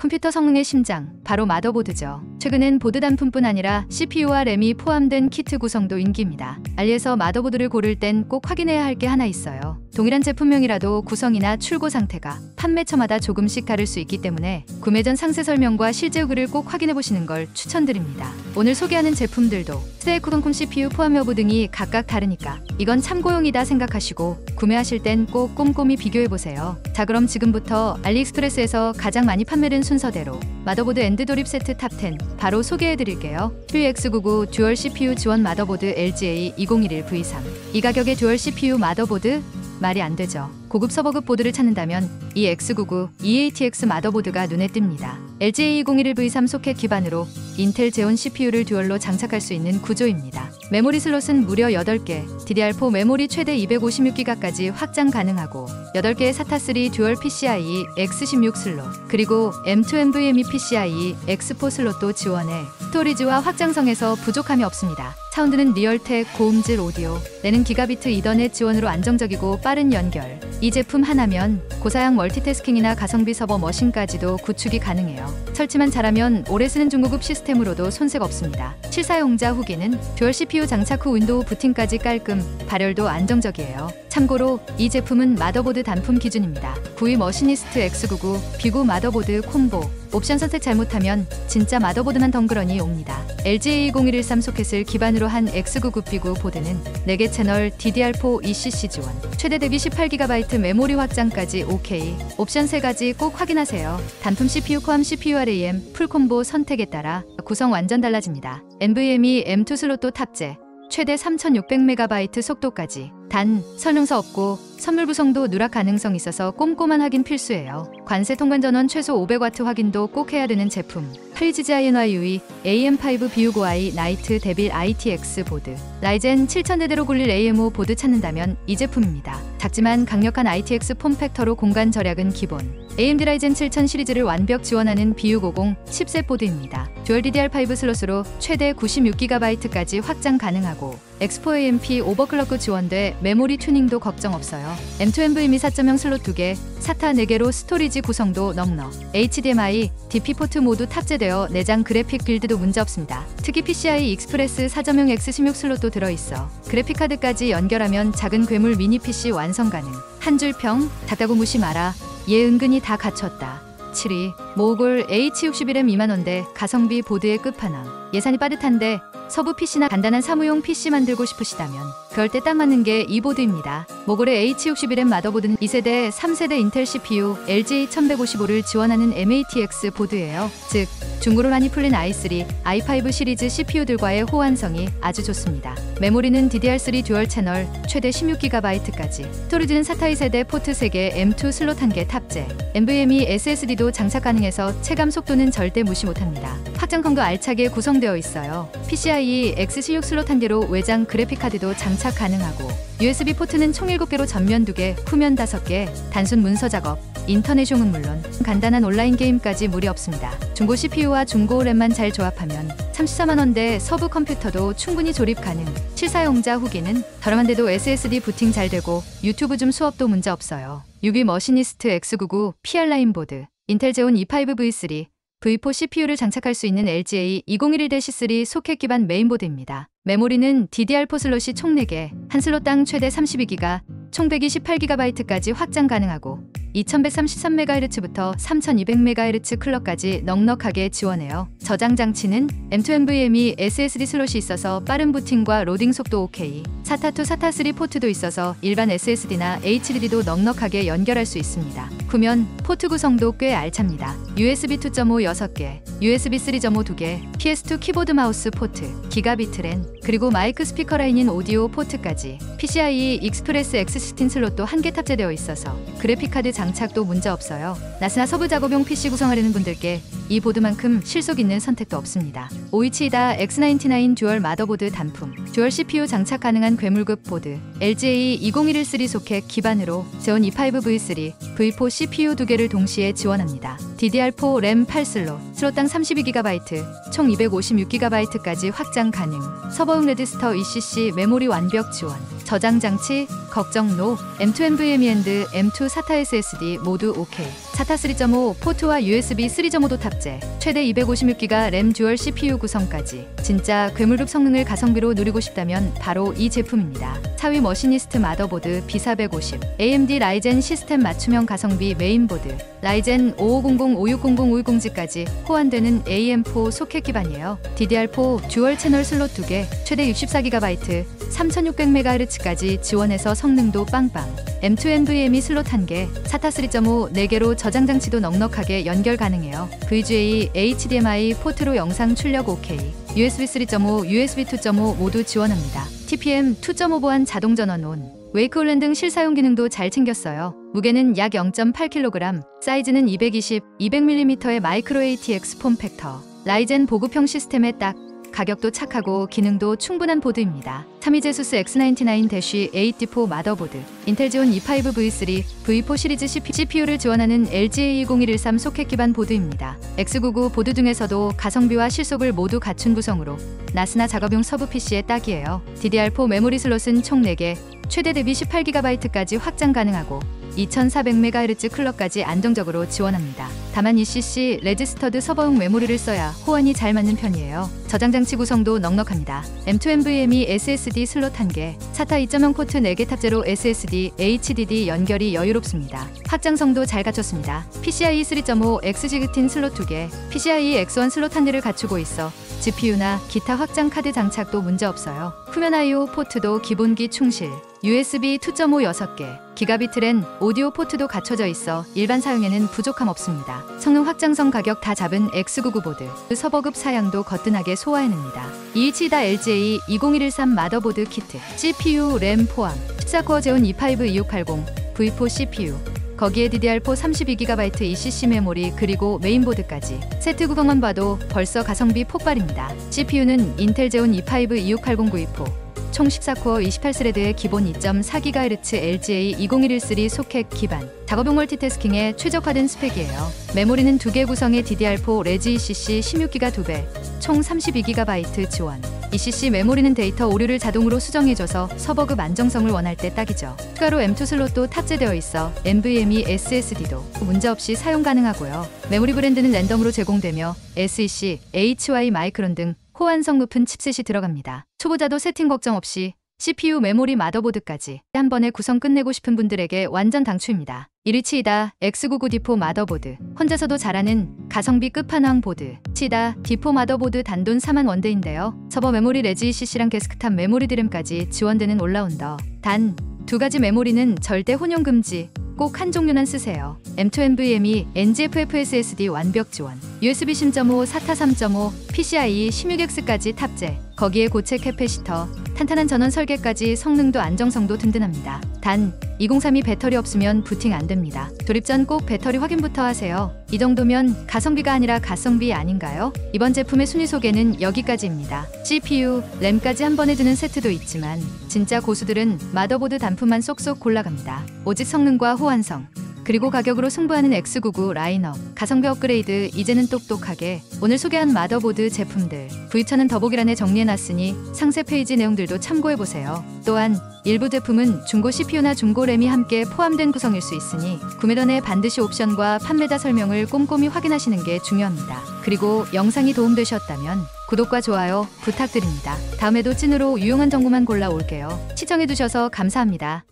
컴퓨터 성능의 심장, 바로 마더보드죠. 최근엔 보드 단품뿐 아니라 CPU와 램이 포함된 키트 구성도 인기입니다. 알리에서 마더보드를 고를 땐 꼭 확인해야 할 게 하나 있어요. 동일한 제품명이라도 구성이나 출고 상태가 판매처마다 조금씩 다를 수 있기 때문에 구매 전 상세 설명과 실제 후기를 꼭 확인해 보시는 걸 추천드립니다. 오늘 소개하는 제품들도 스테이크컴 CPU 포함 여부 등이 각각 다르니까 이건 참고용이다 생각하시고 구매하실 땐 꼭 꼼꼼히 비교해 보세요. 자, 그럼 지금부터 알리익스프레스에서 가장 많이 판매된 순서대로 마더보드 엔드 도립 세트 탑 10 바로 소개해 드릴게요. CPU-X99 듀얼 CPU 지원 마더보드 LGA2011V3. 이 가격에 듀얼 CPU 마더보드? 말이 안 되죠. 고급 서버급 보드를 찾는다면 이 X99 EATX 마더보드가 눈에 띕니다. LGA2011V3 소켓 기반으로 인텔 제온 CPU를 듀얼로 장착할 수 있는 구조입니다. 메모리 슬롯은 무려 8개, DDR4 메모리 최대 256기가까지 확장 가능하고 8개의 SATA3 듀얼 PCIe X16 슬롯, 그리고 M2 NVMe PCIe X4 슬롯도 지원해 스토리지와 확장성에서 부족함이 없습니다. 사운드는 리얼텍 고음질 오디오, 램은 기가비트 이더넷 지원으로 안정적이고 빠른 연결. 이 제품 하나면 고사양 멀티태스킹이나 가성비 서버 머신까지도 구축이 가능해요. 설치만 잘하면 오래 쓰는 중고급 시스템으로도 손색 없습니다. 실사용자 후기는 듀얼 CPU 장착 후 윈도우 부팅까지 깔끔, 발열도 안정적이에요. 참고로 이 제품은 마더보드 단품 기준입니다. 9위 머시니스트 X99 비구 마더보드 콤보. 옵션 선택 잘못하면 진짜 마더보드만 덩그러니 옵니다. LGA2013 소켓을 기반으로 한 X99 비구 보드는 4개 채널 DDR4 ECC 지원, 최대 대비 18GB 메모리 확장까지 OK. 옵션 3가지 꼭 확인하세요. 단품 CPU 포함 CPU RAM 풀콤보 선택에 따라 구성 완전 달라집니다. NVMe M2 슬롯도 탑재, 최대 3600MB 속도까지. 단, 설명서 없고 선물 구성도 누락 가능성 있어서 꼼꼼한 확인 필수예요. 관세 통관 전원 최소 500W 확인도 꼭 해야 되는 제품. HGINYUE AM5 B65i 나이트 데빌 ITX 보드. 라이젠 7000대대로 굴릴 AM5 보드 찾는다면 이 제품입니다. 작지만 강력한 ITX 폼팩터로 공간 절약은 기본. AMD 라이젠 7000 시리즈를 완벽 지원하는 B650 칩셋 보드입니다. 듀얼 DDR5 슬롯으로 최대 96GB까지 확장 가능하고 X4 AMP 오버클럭도 지원돼 메모리 튜닝도 걱정 없어요. M2 NVMe 4.0 슬롯 2개, SATA 4개로 스토리지 구성도 넉넉. HDMI, DP 포트 모두 탑재되어 내장 그래픽 빌드도 문제없습니다. 특히 PCI 익스프레스 4.0 X16 슬롯도 들어있어 그래픽카드까지 연결하면 작은 괴물 미니 PC 완성 가능. 한 줄 평, 작다고 무시 마라. 얘 은근히 다 갖췄다. 7위 모골 H61M 2만원대 가성비 보드의 끝판왕. 예산이 빠듯한데 서부 PC나 간단한 사무용 PC 만들고 싶으시다면 그럴 때 딱 맞는 게 이 보드입니다. 모골의 H61M 마더보드는 2세대, 3세대 인텔 CPU LGA1155를 지원하는 MATX 보드예요. 즉, 중고로 많이 풀린 i3, i5 시리즈 CPU들과의 호환성이 아주 좋습니다. 메모리는 DDR3 듀얼 채널, 최대 16GB까지. 스토리지는 SATA 2세대 포트 3개, M2 슬롯 1개 탑재. NVMe SSD도 장착 가능해서 체감 속도는 절대 무시 못합니다. 확장컴도 알차게 구성되어 있어요. PCIe X16 슬롯 1개로 외장 그래픽카드도 장착 가능하고 USB 포트는 총 7개로 전면 2개, 후면 5개, 단순 문서 작업, 인터넷용은 물론 간단한 온라인 게임까지 무리 없습니다. 중고 CPU와 중고 램만 잘 조합하면 34만원대 서브 컴퓨터도 충분히 조립 가능. 실사용자 후기는 저렴한데도 SSD 부팅 잘 되고 유튜브 줌 수업도 문제 없어요. 6위 머시니스트 X99 PR라인 보드. 인텔 제온 E5V3 V4 CPU를 장착할 수 있는 LGA2011-3 소켓 기반 메인보드입니다. 메모리는 DDR4 슬롯이 총 4개, 한 슬롯당 최대 32GB, 총 128GB까지 확장 가능하고 2133MHz부터 3200MHz 클럭까지 넉넉하게 지원해요. 저장 장치는 M2 NVMe SSD 슬롯이 있어서 빠른 부팅과 로딩 속도 OK. SATA2, SATA3 포트도 있어서 일반 SSD나 HDD도 넉넉하게 연결할 수 있습니다. 후면 포트 구성도 꽤 알찹니다. USB 2.5 6개, USB 3.5 2개, PS2 키보드 마우스 포트, 기가비트 랜, 그리고 마이크 스피커 라인인 오디오 포트까지. PCIe 익스프레스 X16 슬롯도 1개 탑재되어 있어서 그래픽카드 장착도 문제없어요. 나스나 서브 작업용 PC 구성하려는 분들께 이 보드만큼 실속 있는 선택도 없습니다. 오이치이다 X99 듀얼 마더보드 단품. 듀얼 CPU 장착 가능한 괴물급 보드. LGA20113 소켓 기반으로 제온 E5V3, V4 CPU 2개를 동시에 지원합니다. DDR4 램 8슬롯, 슬롯당 32GB, 총 256GB까지 확장 가능. 서버용 레드스터 ECC 메모리 완벽 지원. 저장 장치 걱정 노. M2 NVMe and M2 SATA SSD 모두 OK. SATA 3.5 포트와 USB 3.5도 탑재, 최대 256GB 램 듀얼 CPU 구성까지. 진짜 괴물급 성능을 가성비로 누리고 싶다면 바로 이 제품입니다. 4위 머시니스트 마더보드 B450, AMD 라이젠 시스템 맞춤형 가성비 메인보드, 라이젠 5500, 5600, 510G까지 호환되는 AM4 소켓 기반이에요. DDR4 듀얼 채널 슬롯 2개, 최대 64GB, 3600MHz까지 지원해서 성능도 빵빵. M2 NVMe 슬롯 1개, SATA 3.5 4개로 저장 장치도 넉넉하게 연결 가능해요. VGA, HDMI 포트로 영상 출력 OK, USB 3.5, USB 2.5 모두 지원합니다. TPM 2.5 보안 자동 전원 온, 웨이크홀랜 등 실사용 기능도 잘 챙겼어요. 무게는 약 0.8kg, 사이즈는 220, 200mm의 마이크로 ATX 폼 팩터, 라이젠 보급형 시스템에 딱, 가격도 착하고 기능도 충분한 보드입니다. 3위 제수스 X99-8D4 마더보드, 인텔 지온 E5 V3, V4 시리즈 CPU를 지원하는 LGA 20113 소켓 기반 보드입니다. X99 보드 중에서도 가성비와 실속을 모두 갖춘 구성으로 나스나 작업용 서브 PC에 딱이에요. DDR4 메모리 슬롯은 총 4개, 최대 대비 18GB까지 확장 가능하고 2400MHz 클럭까지 안정적으로 지원합니다. 다만 ECC 레지스터드 서버용 메모리를 써야 호환이 잘 맞는 편이에요. 저장 장치 구성도 넉넉합니다. M2 NVMe SSD 슬롯 1개, SATA 2.0 포트 4개 탑재로 SSD, HDD 연결이 여유롭습니다. 확장성도 잘 갖췄습니다. PCIe 3.5 XG10 슬롯 2개, PCIe X1 슬롯 1개를 갖추고 있어 GPU나 기타 확장 카드 장착도 문제없어요. 후면 I/O 포트도 기본기 충실, USB 2.5 6개, 기가비트 랜 오디오 포트도 갖춰져 있어 일반 사용에는 부족함 없습니다. 성능 확장성 가격 다 잡은 X99 보드, 서버급 사양도 거뜬하게 소화해냅니다. 217다 LGA 20113 마더보드 키트, CPU, 램 포함, 14코어 제온 E5 2680, V4 CPU, 거기에 DDR4 32GB ECC 메모리 그리고 메인보드까지 세트 구성만 봐도 벌써 가성비 폭발입니다. CPU는 인텔 제온 E5 2680 V4, 총 14코어 28스레드의 기본 2.4GHz LGA 20113 소켓 기반, 작업용 멀티태스킹에 최적화된 스펙이에요. 메모리는 2개 구성의 DDR4 레지 ECC 16GB 2배, 총 32GB 지원. ECC 메모리는 데이터 오류를 자동으로 수정해줘서 서버급 안정성을 원할 때 딱이죠. 추가로 M2 슬롯도 탑재되어 있어 NVMe SSD도 문제없이 사용 가능하고요. 메모리 브랜드는 랜덤으로 제공되며 SEC, HY 마이크론 등 호환성 높은 칩셋이 들어갑니다. 초보자도 세팅 걱정 없이 CPU, 메모리, 마더보드까지 한 번에 구성 끝내고 싶은 분들에게 완전 당추입니다. 1위 치이다 X99D4 마더보드, 혼자서도 잘하는 가성비 끝판왕 보드. 치이다 D4 마더보드 단돈 4만 원대인데요. 서버 메모리 레지 ECC랑 데스크탑 메모리 드램까지 지원되는 올라운더. 단 2가지 메모리는 절대 혼용 금지. 꼭 한 종류만 쓰세요. M2 NVMe NGFF SSD 완벽 지원, USB 10.5 SATA 3.5 PCIe 16X까지 탑재, 거기에 고체 캐패시터, 탄탄한 전원 설계까지 성능도 안정성도 든든합니다. 단 2032 배터리 없으면 부팅 안 됩니다. 조립 전 꼭 배터리 확인부터 하세요. 이 정도면 가성비가 아니라 가성비 아닌가요? 이번 제품의 순위 소개는 여기까지입니다. CPU, 램까지 한 번에 드는 세트도 있지만 진짜 고수들은 마더보드 단품만 쏙쏙 골라갑니다. 오직 성능과 호환성, 그리고 가격으로 승부하는 X99 라인업, 가성비 업그레이드 이제는 똑똑하게. 오늘 소개한 마더보드 제품들 V천은 더보기란에 정리해놨으니 상세 페이지 내용들도 참고해보세요. 또한 일부 제품은 중고 CPU나 중고 램이 함께 포함된 구성일 수 있으니 구매 전에 반드시 옵션과 판매자 설명을 꼼꼼히 확인하시는 게 중요합니다. 그리고 영상이 도움되셨다면 구독과 좋아요 부탁드립니다. 다음에도 찐으로 유용한 정보만 골라올게요. 시청해주셔서 감사합니다.